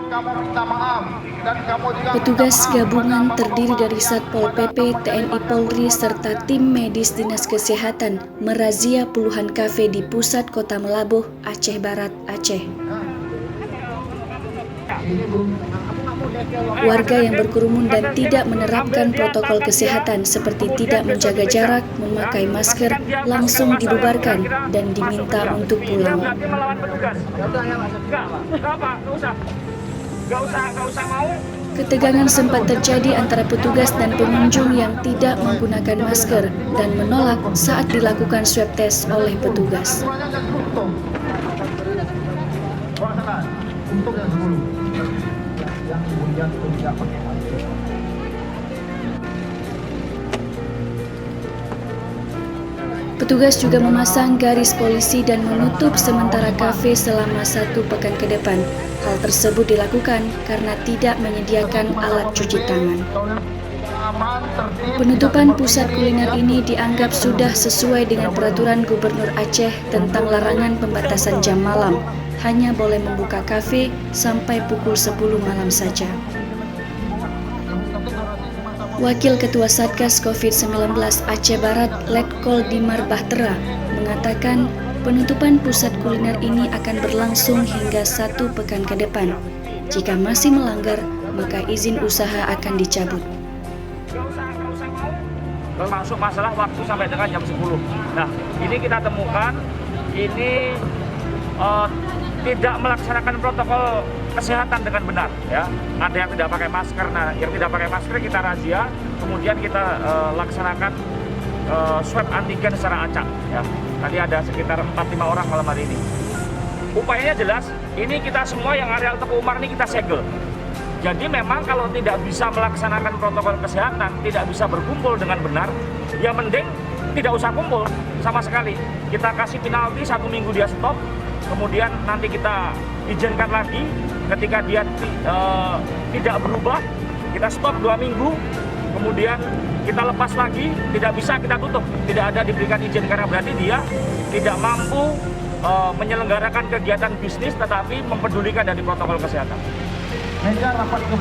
Kamu minta maaf dan kamu juga Petugas gabungan terdiri dari Satpol PP, TNI Polri, serta tim medis Dinas Kesehatan merazia puluhan kafe di pusat kota Melabuh, Aceh Barat, Aceh. Warga yang berkerumun dan tidak menerapkan protokol kesehatan seperti tidak menjaga jarak, memakai masker, langsung dibubarkan dan diminta untuk pulang. Ketegangan sempat terjadi antara petugas dan pengunjung yang tidak menggunakan masker dan menolak saat dilakukan swab test oleh petugas. untuk yang 10 yang kemudian tidak pakai masker. Petugas juga memasang garis polisi dan menutup sementara kafe selama 1 pekan ke depan. Hal tersebut dilakukan karena tidak menyediakan alat cuci tangan. Penutupan pusat kuliner ini dianggap sudah sesuai dengan peraturan Gubernur Aceh tentang larangan pembatasan jam malam. Hanya boleh membuka kafe sampai pukul 10 malam saja. Wakil Ketua Satgas COVID-19 Aceh Barat, Letkol Dimar Bahtera, mengatakan penutupan pusat kuliner ini akan berlangsung hingga 1 pekan ke depan. Jika masih melanggar, maka izin usaha akan dicabut. Termasuk masalah waktu sampai dengan jam 10. Nah, ini kita temukan, ini tidak melaksanakan protokol kesehatan dengan benar, ya. Ada yang tidak pakai masker. Nah, yang tidak pakai masker kita razia, kemudian kita laksanakan swab antigen secara acak, ya. Tadi ada sekitar 4-5 orang malam hari ini. Upayanya jelas, ini kita semua yang areal Teku Umar ini kita segel. Jadi memang kalau tidak bisa melaksanakan protokol kesehatan, tidak bisa berkumpul dengan benar, ya mending tidak usah kumpul sama sekali. Kita kasih penalti 1 minggu dia stop. Kemudian nanti kita izinkan lagi, ketika dia tidak berubah, kita stop 2 minggu, kemudian kita lepas lagi, tidak bisa kita tutup, tidak ada diberikan izin karena berarti dia tidak mampu menyelenggarakan kegiatan bisnis tetapi mempedulikan dari protokol kesehatan.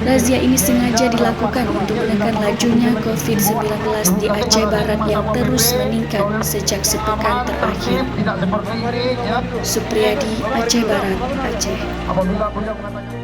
Razia ini sengaja dilakukan untuk menekan lajunya COVID-19 di Aceh Barat yang terus meningkat sejak sepekan terakhir. Supriyadi, Aceh Barat, Aceh.